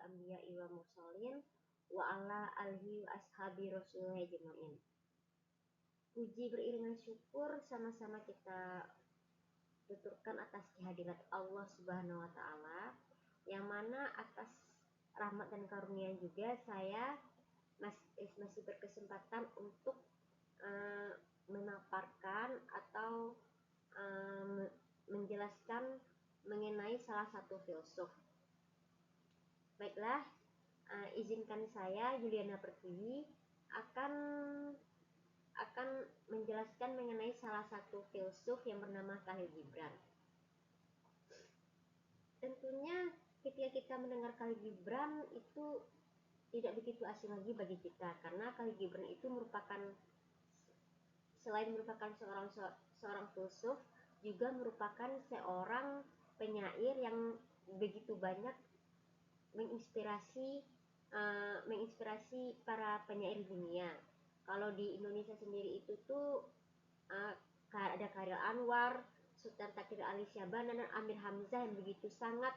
anbiya'i wal mursalin wa ala alihi wa ashabi rasulillah ajmain. Puji beriringan syukur sama-sama kita tuturkan atas kehadirat Allah Subhanahu wa taala, yang mana atas rahmat dan karunia juga saya masih berkesempatan untuk memaparkan atau menjelaskan mengenai salah satu filsuf. Baiklah, izinkan saya Yuliana Pertiwi akan menjelaskan mengenai salah satu filsuf yang bernama Khalil Gibran. Tentunya ketika kita mendengar Khalil Gibran itu tidak begitu asing lagi bagi kita, karena Khalil Gibran itu selain merupakan seorang filsuf, juga merupakan seorang penyair yang begitu banyak menginspirasi para penyair dunia. Kalau di Indonesia sendiri itu tuh ada Chairil Anwar, Sultan Takir Ali Syahbana, dan Amir Hamzah yang begitu sangat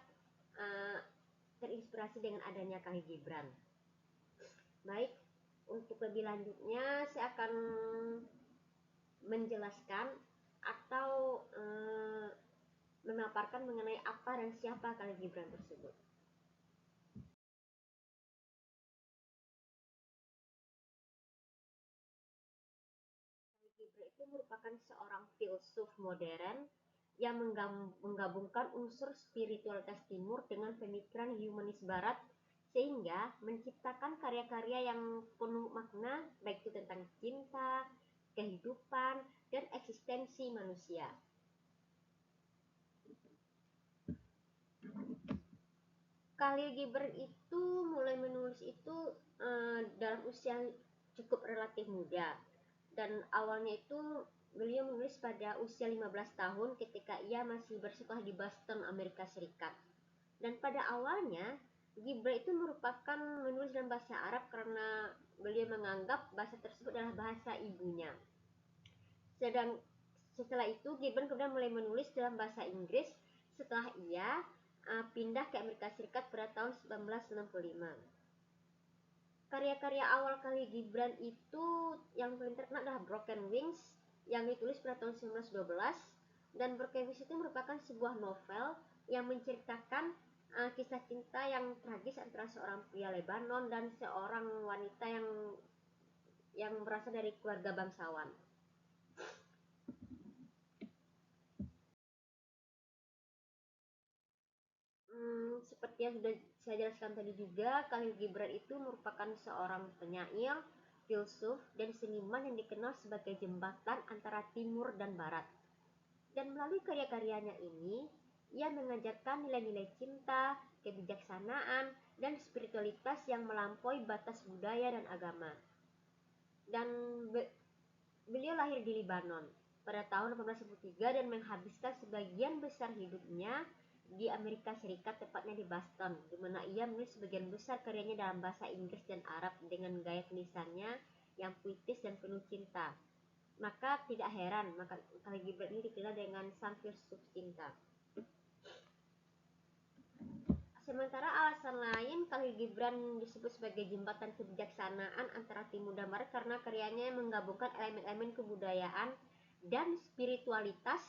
terinspirasi dengan adanya Khalil Gibran. Baik, untuk lebih lanjutnya saya akan menjelaskan atau memaparkan mengenai apa dan siapa Khalil Gibran tersebut. Khalil Gibran itu merupakan seorang filsuf modern yang menggabungkan unsur spiritualitas timur dengan pemikiran humanis barat, sehingga menciptakan karya-karya yang penuh makna, baik itu tentang cinta, kehidupan, dan eksistensi manusia. Khalil Gibran itu mulai menulis itu dalam usia cukup relatif muda, dan awalnya itu beliau menulis pada usia 15 tahun ketika ia masih bersekolah di Boston, Amerika Serikat. Dan pada awalnya Gibran itu merupakan menulis dalam bahasa Arab karena beliau menganggap bahasa tersebut adalah bahasa ibunya. Setelah itu Gibran kemudian mulai menulis dalam bahasa Inggris setelah ia pindah ke Amerika Serikat pada tahun 1965. Karya-karya awal Khalil Gibran itu yang paling terkenal adalah Broken Wings yang ditulis pada tahun 1912, dan Broken Wings itu merupakan sebuah novel yang menceritakan kisah cinta yang tragis antara seorang pria Lebanon dan seorang wanita yang berasal dari keluarga bangsawan. Seperti yang sudah saya jelaskan tadi juga, Khalil Gibran itu merupakan seorang penyair, filsuf, dan seniman yang dikenal sebagai jembatan antara timur dan barat. Dan melalui karya-karyanya ini, ia mengajarkan nilai-nilai cinta, kebijaksanaan, dan spiritualitas yang melampaui batas budaya dan agama. Dan beliau lahir di Lebanon pada tahun 1813 dan menghabiskan sebagian besar hidupnya di Amerika Serikat, tepatnya di Boston, di mana ia menulis sebagian besar karyanya dalam bahasa Inggris dan Arab dengan gaya tulisannya yang puitis dan penuh cinta. Maka tidak heran maka Khalil Gibran ini dikenal dengan sang filsuf cinta. Sementara alasan lain Khalil Gibran disebut sebagai jembatan kebijaksanaan antara timur dan barat karena karyanya menggabungkan elemen-elemen kebudayaan dan spiritualitas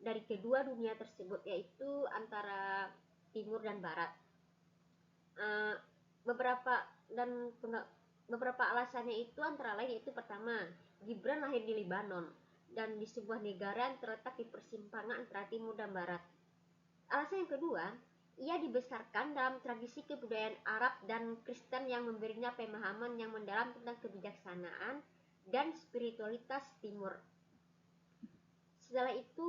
dari kedua dunia tersebut, yaitu antara timur dan barat. Beberapa alasannya itu antara lain yaitu pertama, Gibran lahir di Lebanon dan di sebuah negara yang terletak di persimpangan antara timur dan barat. Alasan yang kedua, ia dibesarkan dalam tradisi kebudayaan Arab dan Kristen yang memberinya pemahaman yang mendalam tentang kebijaksanaan dan spiritualitas timur. Setelah itu,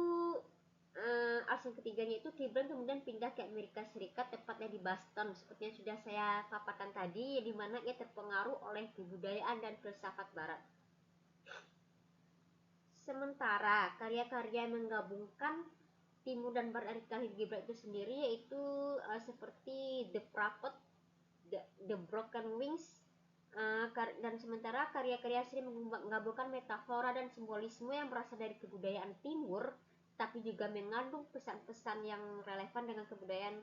alasan ketiganya itu Gibran kemudian pindah ke Amerika Serikat, tepatnya di Boston, seperti yang sudah saya paparkan tadi, di mana ia terpengaruh oleh kebudayaan dan filsafat barat. Sementara karya-karya yang menggabungkan timur dan barat dari Khalil Gibran itu sendiri yaitu seperti The Prophet, The Broken Wings, dan sementara karya-karya sering menggabungkan metafora dan simbolisme yang berasal dari kebudayaan timur tapi juga mengandung pesan-pesan yang relevan dengan kebudayaan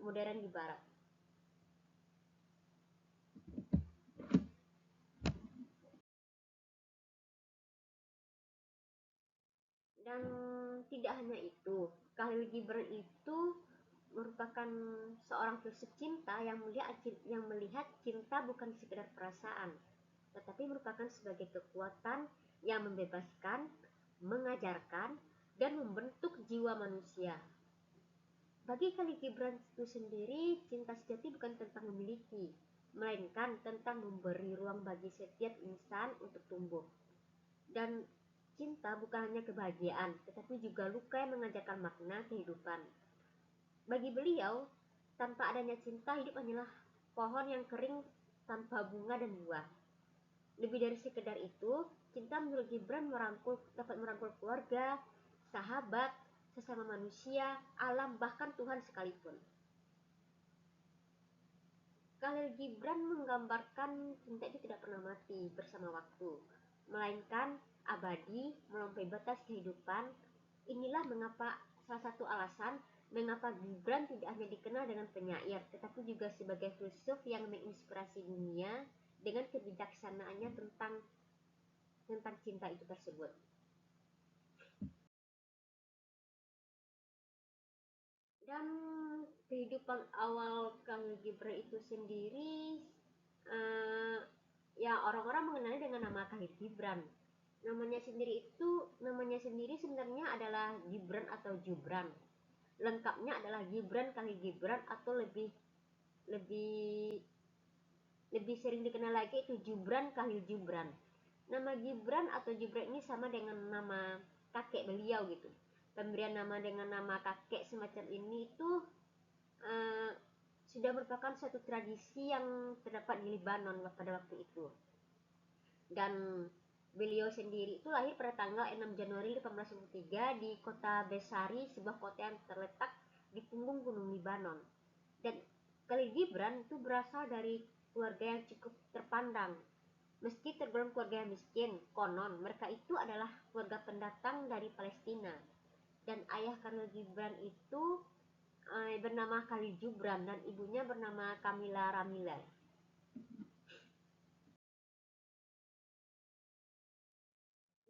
modern di barat. Dan tidak hanya itu, Khalil Gibran itu merupakan seorang filsuf cinta yang melihat cinta bukan sekedar perasaan, tetapi merupakan sebagai kekuatan yang membebaskan, mengajarkan, dan membentuk jiwa manusia. Bagi Khalil Gibran itu sendiri, cinta sejati bukan tentang memiliki, melainkan tentang memberi ruang bagi setiap insan untuk tumbuh. Dan cinta bukan hanya kebahagiaan, tetapi juga luka yang mengajarkan makna kehidupan. Bagi beliau, tanpa adanya cinta, hidup hanyalah pohon yang kering tanpa bunga dan buah. Lebih dari sekedar itu, cinta menurut Gibran dapat merangkul keluarga, sahabat, sesama manusia, alam, bahkan Tuhan sekalipun. Khalil Gibran menggambarkan cinta itu tidak pernah mati bersama waktu, melainkan abadi melampaui batas kehidupan. Inilah mengapa salah satu alasan mengapa Gibran tidak hanya dikenal dengan penyair, tetapi juga sebagai filsuf yang menginspirasi dunia dengan kebijaksanaannya tentang cinta itu tersebut. Dan kehidupan awal Kang Gibran itu sendiri, eh, ya orang-orang mengenalnya dengan nama Khalil Gibran. Namanya sendiri sebenarnya adalah Gibran atau Jubran. Lengkapnya adalah Gibran Khalil Gibran, atau lebih lebih lebih sering dikenal lagi itu Jubran Khalil Jubran. Nama Gibran atau Jubran ini sama dengan nama kakek beliau gitu. Pemberian nama dengan nama kakek semacam ini itu eh, sudah merupakan suatu tradisi yang terdapat di Lebanon pada waktu itu. Dan beliau sendiri itu lahir pada tanggal 6 Januari 1853 di kota Besari, sebuah kota yang terletak di punggung gunung Lebanon. Dan Khalil Gibran itu berasal dari keluarga yang cukup terpandang. Meski tergolong keluarga yang miskin, konon mereka itu adalah keluarga pendatang dari Palestina. Dan ayah Khalil Gibran itu bernama Khalil Jubran dan ibunya bernama Kamila Ramila.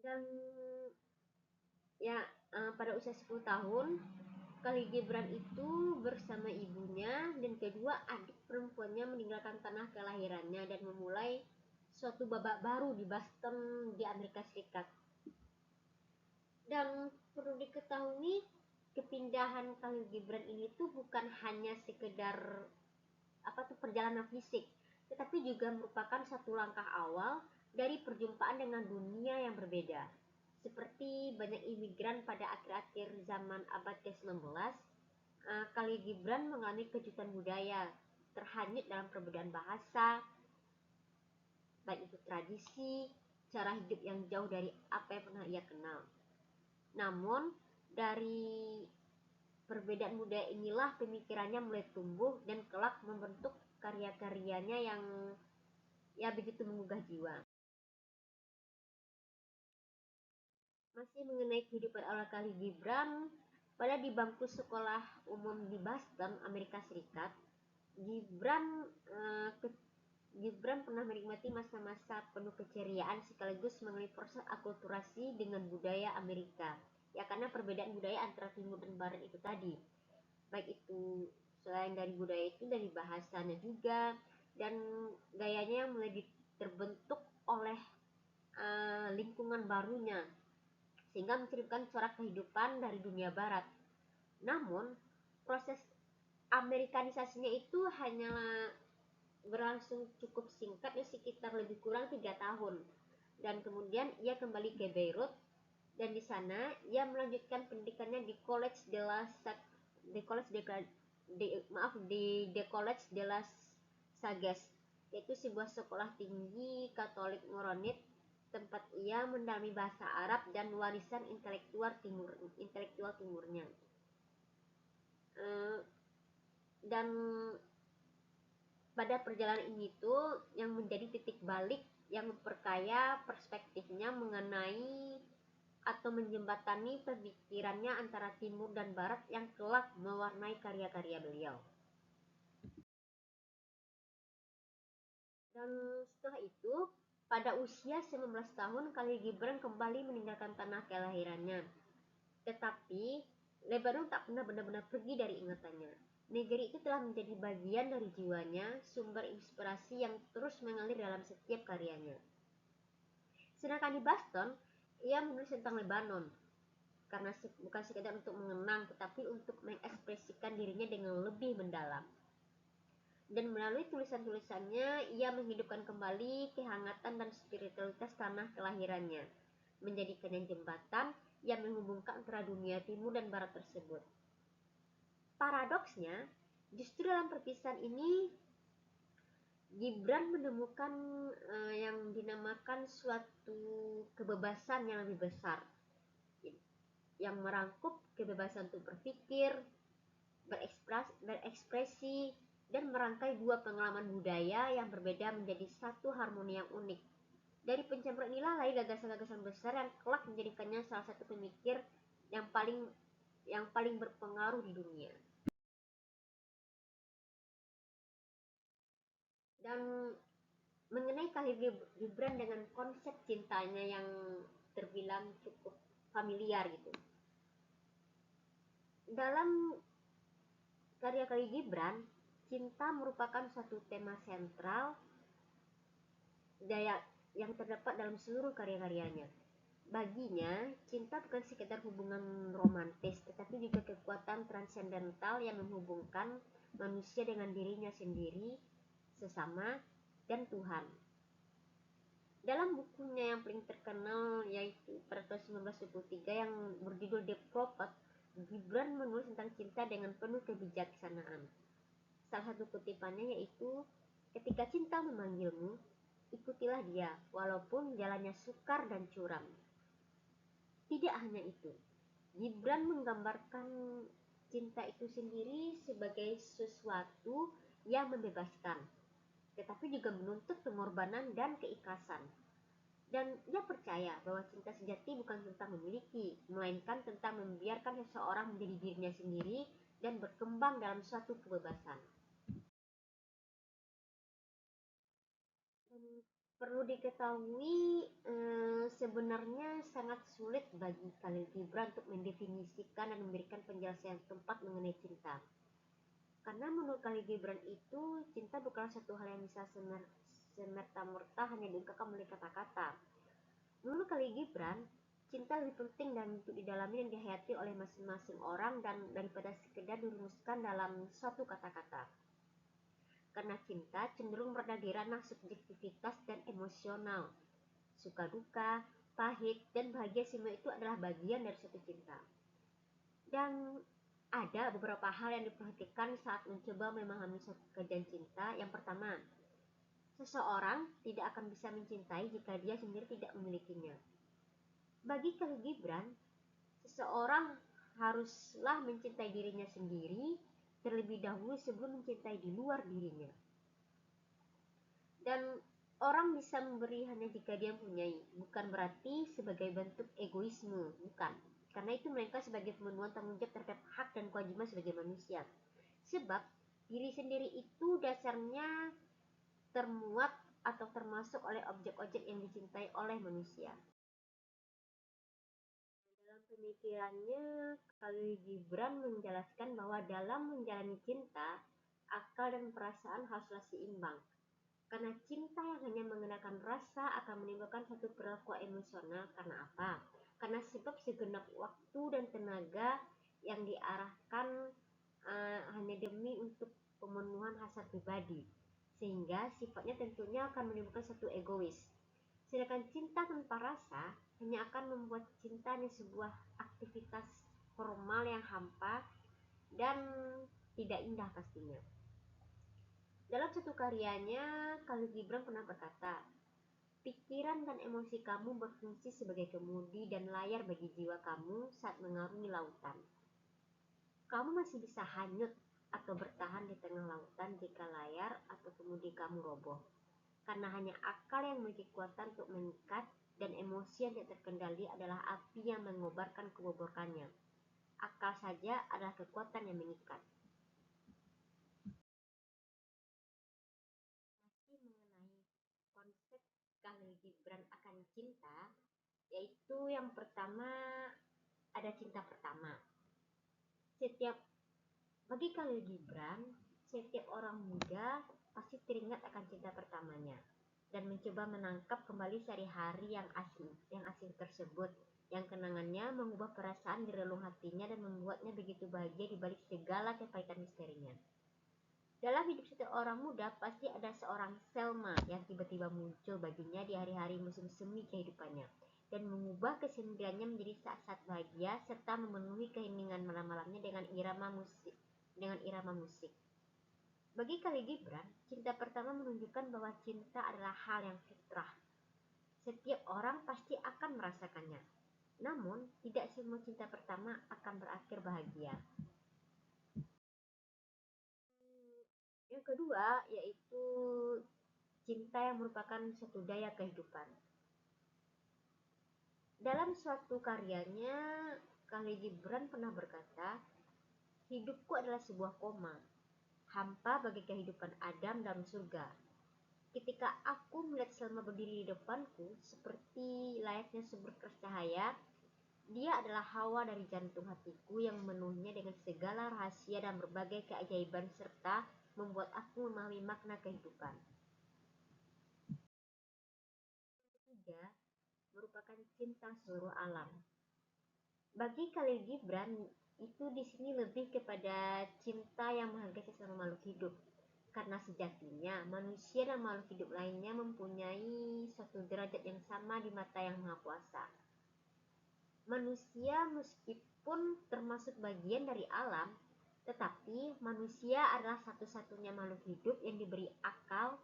Dan ya, pada usia 10 tahun, Khalil Gibran itu bersama ibunya dan kedua adik perempuannya meninggalkan tanah kelahirannya dan memulai suatu babak baru di Boston di Amerika Serikat. Dan perlu diketahui, kepindahan Khalil Gibran ini tuh bukan hanya sekedar perjalanan fisik, tetapi juga merupakan satu langkah awal dari perjumpaan dengan dunia yang berbeda. Seperti banyak imigran pada akhir-akhir zaman abad ke-19, Khalil Gibran mengalami kejutan budaya, terhanyut dalam perbedaan bahasa, baik itu tradisi, cara hidup yang jauh dari apa yang pernah ia kenal. Namun, dari perbedaan budaya inilah pemikirannya mulai tumbuh dan kelak membentuk karya-karyanya yang ya begitu menggugah jiwa. Masih mengenai kehidupan awal Khalil Gibran, pada di bangku sekolah umum di Boston, Amerika Serikat, Gibran eh, Gibran pernah menikmati masa-masa penuh keceriaan sekaligus mengalami proses akulturasi dengan budaya Amerika. Ya, karena perbedaan budaya antara timur dan barat itu tadi. Baik itu selain dari budaya itu, dari bahasanya juga, dan gayanya yang mulai terbentuk oleh lingkungan barunya, sehingga menceritakan corak kehidupan dari dunia barat. Namun, proses Amerikanisasinya itu hanyalah berlangsung cukup singkat, ya sekitar lebih kurang 3 tahun. Dan kemudian ia kembali ke Beirut, dan di sana ia melanjutkan pendidikannya di College de la di College de, de maaf di The College de las Sages, yaitu sebuah sekolah tinggi Katolik Moronit, tempat ia mendalami bahasa Arab dan warisan intelektual timurnya. Dan pada perjalanan ini tuh yang menjadi titik balik yang memperkaya perspektifnya mengenai atau menjembatani pemikirannya antara timur dan barat yang kelak mewarnai karya-karya beliau. Dan setelah itu, pada usia 19 tahun, Khalil Gibran kembali meninggalkan tanah kelahirannya. Tetapi Lebanon tak pernah benar-benar pergi dari ingatannya. Negeri itu telah menjadi bagian dari jiwanya, sumber inspirasi yang terus mengalir dalam setiap karyanya. Sedangkan di Boston, ia menulis tentang Lebanon, karena bukan sekedar untuk mengenang, tetapi untuk mengekspresikan dirinya dengan lebih mendalam. Dan melalui tulisan-tulisannya, ia menghidupkan kembali kehangatan dan spiritualitas tanah kelahirannya, menjadikannya jembatan yang menghubungkan antara dunia timur dan barat tersebut. Paradoksnya, justru dalam perpisahan ini Gibran menemukan yang dinamakan suatu kebebasan yang lebih besar, yang merangkup kebebasan untuk berpikir, berekspresi, dan merangkai dua pengalaman budaya yang berbeda menjadi satu harmoni yang unik. Dari pencampuran inilah lahir gagasan-gagasan besar yang kelak menjadikannya salah satu pemikir yang paling berpengaruh di dunia. Dan mengenai Khalil Gibran dengan konsep cintanya yang terbilang cukup familiar gitu. Dalam karya-karya Gibran, cinta merupakan satu tema sentral daya yang terdapat dalam seluruh karya-karyanya. Baginya, cinta bukan sekedar hubungan romantis, tetapi juga kekuatan transendental yang menghubungkan manusia dengan dirinya sendiri, sesama, dan Tuhan. Dalam bukunya yang paling terkenal yaitu pada tahun 1923 yang berjudul The Prophet, Gibran menulis tentang cinta dengan penuh kebijaksanaan. Salah satu kutipannya yaitu, ketika cinta memanggilmu, ikutilah dia, walaupun jalannya sukar dan curam. Tidak hanya itu, Gibran menggambarkan cinta itu sendiri sebagai sesuatu yang membebaskan, tetapi juga menuntut pengorbanan dan keikhlasan. Dan ia percaya bahwa cinta sejati bukan tentang memiliki, melainkan tentang membiarkan seseorang menjadi dirinya sendiri dan berkembang dalam suatu kebebasan. Perlu diketahui, sebenarnya sangat sulit bagi Khalil Gibran untuk mendefinisikan dan memberikan penjelasan yang tepat mengenai cinta. Karena menurut Khalil Gibran itu, cinta bukanlah satu hal yang bisa semerta-merta hanya diungkapkan melalui kata-kata. Menurut Khalil Gibran, cinta lebih penting dan untuk didalami dan dihayati oleh masing-masing orang dan daripada sekedar dirumuskan dalam suatu kata-kata. Karena cinta cenderung berada di ranah subjektivitas dan emosional. Suka duka, pahit, dan bahagia semua itu adalah bagian dari suatu cinta. Dan ada beberapa hal yang diperhatikan saat mencoba memahami suatu kejadian cinta. Yang pertama, seseorang tidak akan bisa mencintai jika dia sendiri tidak memilikinya. Bagi Khalil Gibran, seseorang haruslah mencintai dirinya sendiri terlebih dahulu sebelum mencintai di luar dirinya. Dan orang bisa memberi hanya jika dia mempunyai, bukan berarti sebagai bentuk egoisme, bukan. Karena itu melainkan sebagai pemenuhan tanggung jawab terhadap hak dan kewajiban sebagai manusia. Sebab diri sendiri itu dasarnya termuat atau termasuk oleh objek-objek yang dicintai oleh manusia. Dalam pemikirannya, Khalil Gibran menjelaskan bahwa dalam menjalani cinta, akal dan perasaan haruslah seimbang. Karena cinta yang hanya menggunakan rasa akan menimbulkan satu perilaku emosional. Karena apa? Karena sebab segenap waktu dan tenaga yang diarahkan hanya demi untuk pemenuhan hasrat pribadi. Sehingga sifatnya tentunya akan menimbulkan satu egois. Sedangkan cinta tanpa rasa hanya akan membuat cinta ini sebuah aktivitas formal yang hampa dan tidak indah pastinya. Dalam satu karyanya, Khalil Gibran pernah berkata, pikiran dan emosi kamu berfungsi sebagai kemudi dan layar bagi jiwa kamu saat mengarungi lautan. Kamu masih bisa hanyut atau bertahan di tengah lautan jika layar atau kemudi kamu roboh. Karena hanya akal yang memiliki kekuatan untuk mengikat dan emosi yang tidak terkendali adalah api yang mengobarkan keboborkannya. Akal saja adalah kekuatan yang mengikat. Masih mengenai konsep Khalil Gibran akan cinta, yaitu yang pertama, ada cinta pertama. Setiap Bagi Khalil Gibran, setiap orang muda pasti teringat akan cinta pertamanya dan mencoba menangkap kembali sehari-hari yang asing tersebut, yang kenangannya mengubah perasaan di relung hatinya dan membuatnya begitu bahagia di balik segala kepahitan misterinya. Dalam hidup setiap orang muda pasti ada seorang Selma yang tiba-tiba muncul baginya di hari-hari musim semi kehidupannya dan mengubah kesendiriannya menjadi saat-saat bahagia serta memenuhi keheningan malam-malamnya dengan irama musik. Bagi Khalil Gibran, cinta pertama menunjukkan bahwa cinta adalah hal yang fitrah. Setiap orang pasti akan merasakannya. Namun, tidak semua cinta pertama akan berakhir bahagia. Yang kedua yaitu cinta yang merupakan satu daya kehidupan. Dalam suatu karyanya, Khalil Gibran pernah berkata, "Hidupku adalah sebuah koma, hampa bagi kehidupan Adam dalam surga. Ketika aku melihat Selma berdiri di depanku, seperti layaknya sumber cahaya, dia adalah hawa dari jantung hatiku yang memenuhinya dengan segala rahasia dan berbagai keajaiban serta membuat aku memahami makna kehidupan." Ketiga, merupakan cinta seluruh alam. Bagi Khalil Gibran, itu di sini lebih kepada cinta yang menghargai sesama makhluk hidup. Karena sejatinya manusia dan makhluk hidup lainnya mempunyai suatu derajat yang sama di mata Yang Maha Kuasa. Manusia meskipun termasuk bagian dari alam, tetapi manusia adalah satu-satunya makhluk hidup yang diberi akal,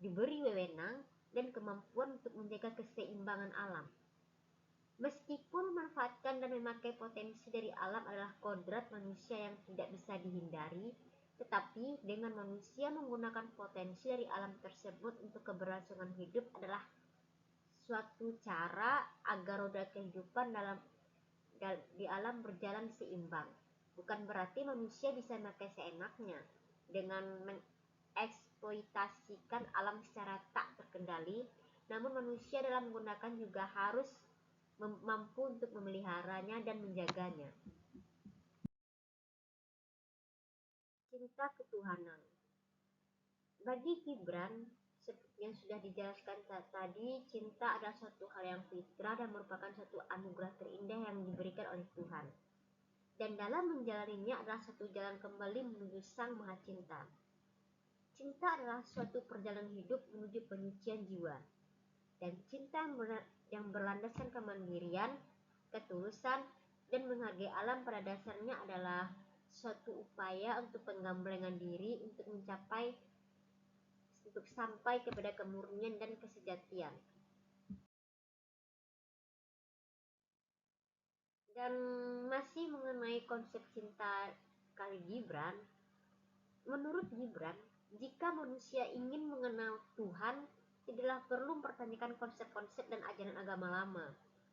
diberi wewenang, dan kemampuan untuk menjaga keseimbangan alam. Meskipun memanfaatkan dan memakai potensi dari alam adalah kodrat manusia yang tidak bisa dihindari, tetapi dengan manusia menggunakan potensi dari alam tersebut untuk keberlangsungan hidup adalah suatu cara agar roda kehidupan di alam berjalan seimbang. Bukan berarti manusia bisa memakai seenaknya dengan mengeksploitasikan alam secara tak terkendali, namun manusia dalam menggunakan juga harus mampu untuk memeliharanya dan menjaganya. Cinta ketuhanan. Bagi Gibran, seperti yang sudah dijelaskan tadi, cinta adalah suatu hal yang fitrah dan merupakan suatu anugerah terindah yang diberikan oleh Tuhan. Dan dalam menjalaninya adalah satu jalan kembali menuju Sang Maha Cinta. Cinta adalah suatu perjalanan hidup menuju penyucian jiwa. Dan cinta yang berlandaskan kemandirian, ketulusan, dan menghargai alam pada dasarnya adalah suatu upaya untuk penggemblengan diri untuk sampai kepada kemurnian dan kesejatian. Dan masih mengenai konsep cinta Khalil Gibran, menurut Gibran, jika manusia ingin mengenal Tuhan, tidaklah perlu mempertanyakan konsep-konsep dan ajaran agama lama.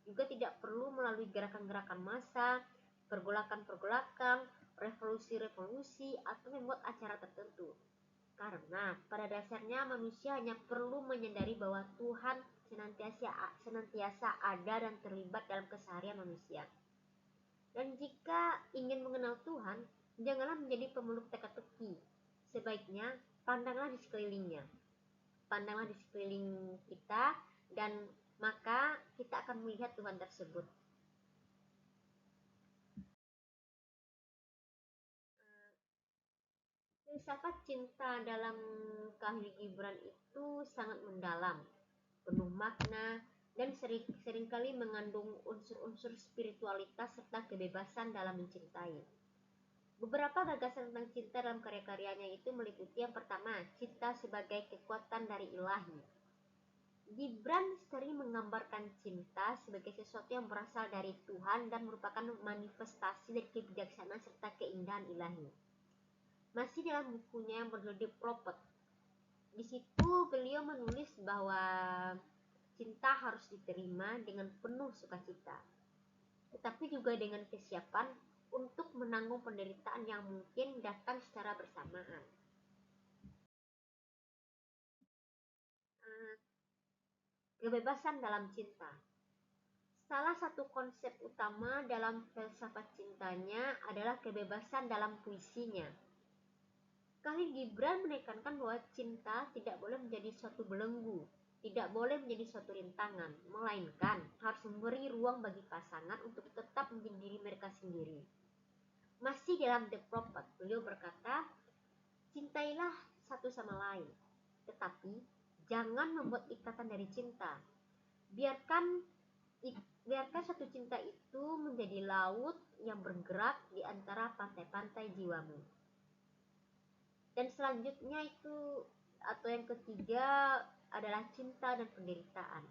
Juga tidak perlu melalui gerakan-gerakan massa, pergolakan-pergolakan, revolusi-revolusi, atau membuat acara tertentu. Karena pada dasarnya manusia hanya perlu menyadari bahwa Tuhan senantiasa ada dan terlibat dalam keseharian manusia. Dan jika ingin mengenal Tuhan, janganlah menjadi pemeluk teka-teki. Sebaiknya pandanglah di sekelilingnya. Pandanglah di sekeliling kita dan maka kita akan melihat Tuhan tersebut. Filsafat cinta dalam Khalil Gibran itu sangat mendalam, penuh makna, dan seringkali mengandung unsur-unsur spiritualitas serta kebebasan dalam mencintai. Beberapa gagasan tentang cinta dalam karya-karyanya itu meliputi yang pertama, cinta sebagai kekuatan dari ilahi. Gibran sering menggambarkan cinta sebagai sesuatu yang berasal dari Tuhan dan merupakan manifestasi dari kebijaksanaan serta keindahan ilahi. Masih dalam bukunya yang berjudul The Prophet, di situ beliau menulis bahwa cinta harus diterima dengan penuh sukacita, tetapi juga dengan kesiapan untuk menanggung penderitaan yang mungkin datang secara bersamaan. Kebebasan dalam cinta. Salah satu konsep utama dalam filsafat cintanya adalah kebebasan dalam puisinya. Khalil Gibran menekankan bahwa cinta tidak boleh menjadi suatu belenggu, tidak boleh menjadi suatu rintangan, melainkan harus memberi ruang bagi pasangan untuk tetap menjadi diri mereka sendiri. Masih dalam The Prophet, beliau berkata, cintailah satu sama lain, tetapi jangan membuat ikatan dari cinta. Biarkan biarkan satu cinta itu menjadi laut yang bergerak di antara pantai-pantai jiwamu. Dan selanjutnya itu atau yang ketiga adalah cinta dan penderitaan.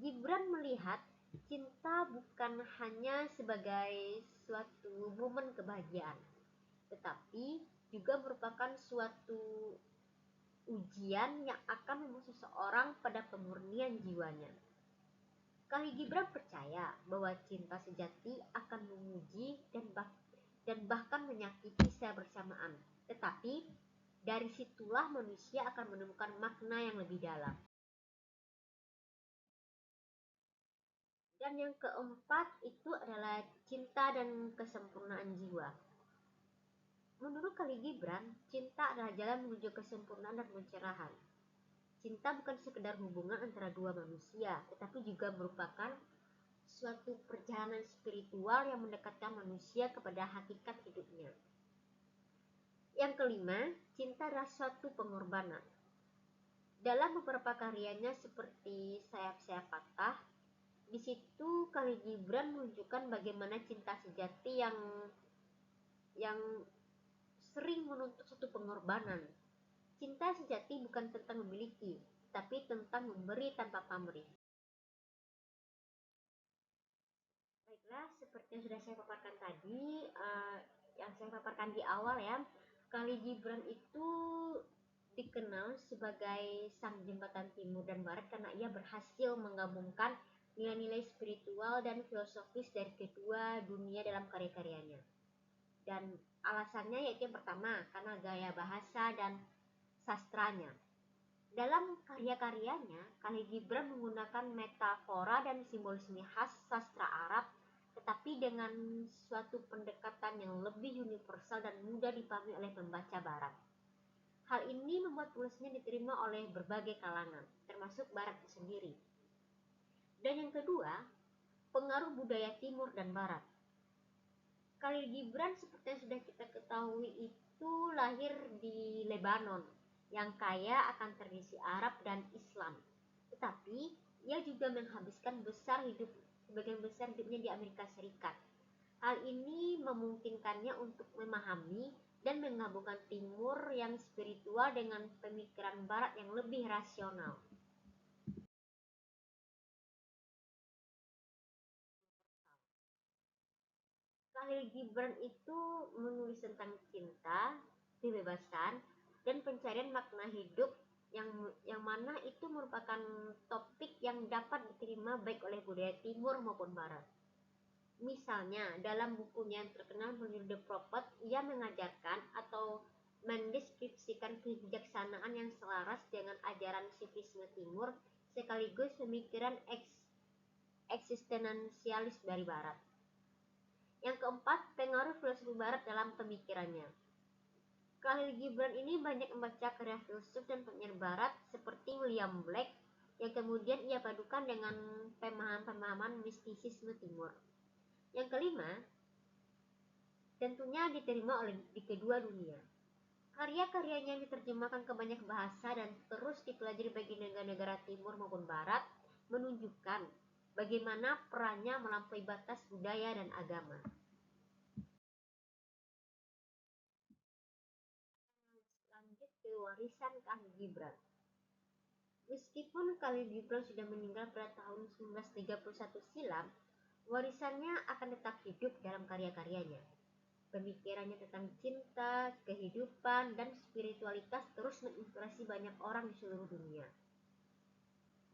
Gibran melihat cinta bukan hanya sebagai suatu momen kebahagiaan, tetapi juga merupakan suatu ujian yang akan membawa seseorang pada pemurnian jiwanya. Khalil Gibran percaya bahwa cinta sejati akan menguji dan bahkan menyakiti secara bersamaan. Tetapi dari situlah manusia akan menemukan makna yang lebih dalam. Dan yang keempat itu adalah cinta dan kesempurnaan jiwa. Menurut Khalil Gibran, cinta adalah jalan menuju kesempurnaan dan pencerahan. Cinta bukan sekedar hubungan antara dua manusia, tetapi juga merupakan suatu perjalanan spiritual yang mendekatkan manusia kepada hakikat hidupnya. Yang kelima, cinta adalah suatu pengorbanan. Dalam beberapa karyanya seperti Sayap-Sayap Patah, di situ Khalil Gibran menunjukkan bagaimana cinta sejati yang sering menuntut suatu pengorbanan. Cinta sejati bukan tentang memiliki, tapi tentang memberi tanpa pamrih. Baiklah, seperti yang sudah saya paparkan tadi, yang saya paparkan di awal ya, Khalil Gibran itu dikenal sebagai sang jembatan timur dan barat karena ia berhasil menggabungkan nilai-nilai spiritual dan filosofis dari kedua dunia dalam karya-karyanya. Dan alasannya yaitu yang pertama, karena gaya bahasa dan sastranya. Dalam karya-karyanya, Khalil Gibran menggunakan metafora dan simbolisme khas sastra Arab, tetapi dengan suatu pendekatan yang lebih universal dan mudah dipahami oleh pembaca barat. Hal ini membuat tulisnya diterima oleh berbagai kalangan, termasuk barat sendiri. Dan yang kedua, pengaruh budaya timur dan barat. Khalil Gibran seperti yang sudah kita ketahui itu lahir di Lebanon, yang kaya akan tradisi Arab dan Islam. Tetapi ia juga menghabiskan sebagian besar hidupnya di Amerika Serikat. Hal ini memungkinkannya untuk memahami dan menggabungkan timur yang spiritual dengan pemikiran barat yang lebih rasional. Khalil Gibran itu menulis tentang cinta, kebebasan, dan pencarian makna hidup yang mana itu merupakan topik yang dapat diterima baik oleh budaya timur maupun barat. Misalnya, dalam bukunya yang terkenal berjudul The Prophet, ia mengajarkan atau mendeskripsikan kebijaksanaan yang selaras dengan ajaran sufisme timur sekaligus pemikiran eksistensialis dari barat. Yang keempat, pengaruh filosofi barat dalam pemikirannya. Khalil Gibran ini banyak membaca karya filsuf dan penyair barat seperti William Blake yang kemudian ia padukan dengan pemahaman-pemahaman mistisisme timur. Yang kelima, tentunya diterima oleh di kedua dunia. Karya-karyanya yang diterjemahkan ke banyak bahasa dan terus dipelajari bagi negara-negara timur maupun barat menunjukkan bagaimana perannya melampaui batas budaya dan agama. Lanjut ke warisan Khalil Gibran. Meskipun Khalil Gibran sudah meninggal pada tahun 1931 silam, warisannya akan tetap hidup dalam karya-karyanya. Pemikirannya tentang cinta, kehidupan, dan spiritualitas terus menginspirasi banyak orang di seluruh dunia.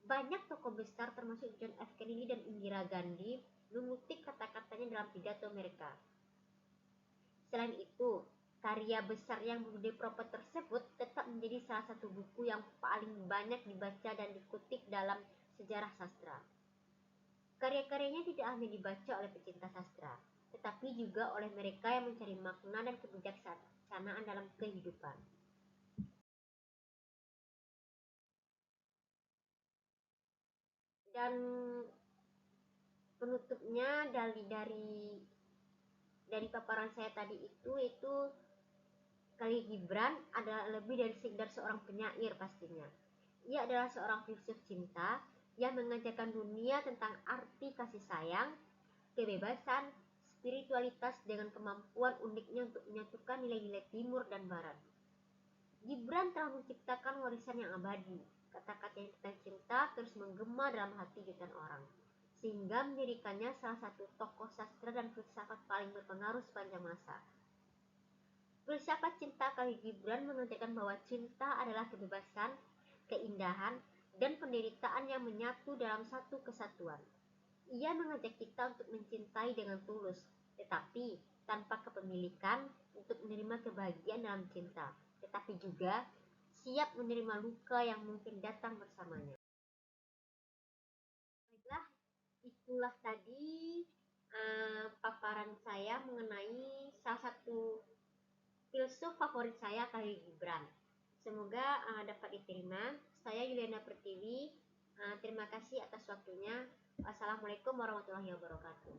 Banyak tokoh besar termasuk John F. Kennedy dan Indira Gandhi mengutip kata-katanya dalam pidato mereka. Selain itu, karya besar yang berjudul Prophet tersebut tetap menjadi salah satu buku yang paling banyak dibaca dan dikutip dalam sejarah sastra. Karya-karyanya tidak hanya dibaca oleh pecinta sastra, tetapi juga oleh mereka yang mencari makna dan kebijaksanaan dalam kehidupan. Dan penutupnya dari paparan saya tadi itu Khalil Gibran adalah lebih dari sekedar seorang penyair pastinya. Ia adalah seorang filsuf cinta yang mengajarkan dunia tentang arti kasih sayang, kebebasan, spiritualitas dengan kemampuan uniknya untuk menyatukan nilai-nilai timur dan barat. Gibran telah menciptakan warisan yang abadi. Kata-kata yang tentang cinta terus menggema dalam hati jutaan orang, sehingga menjadikannya salah satu tokoh sastra dan filsafat paling berpengaruh sepanjang masa. Filsafat cinta Khalil Gibran mengajarkan bahwa cinta adalah kebebasan, keindahan, dan penderitaan yang menyatu dalam satu kesatuan. Ia mengajak kita untuk mencintai dengan tulus, tetapi tanpa kepemilikan, untuk menerima kebahagiaan dalam cinta, tetapi juga siap menerima luka yang mungkin datang bersamanya. Baiklah, itulah tadi paparan saya mengenai salah satu filsuf favorit saya, Khalil Gibran. Semoga dapat diterima. Saya Yuliana Pertiwi. Terima kasih atas waktunya. Assalamualaikum warahmatullahi wabarakatuh.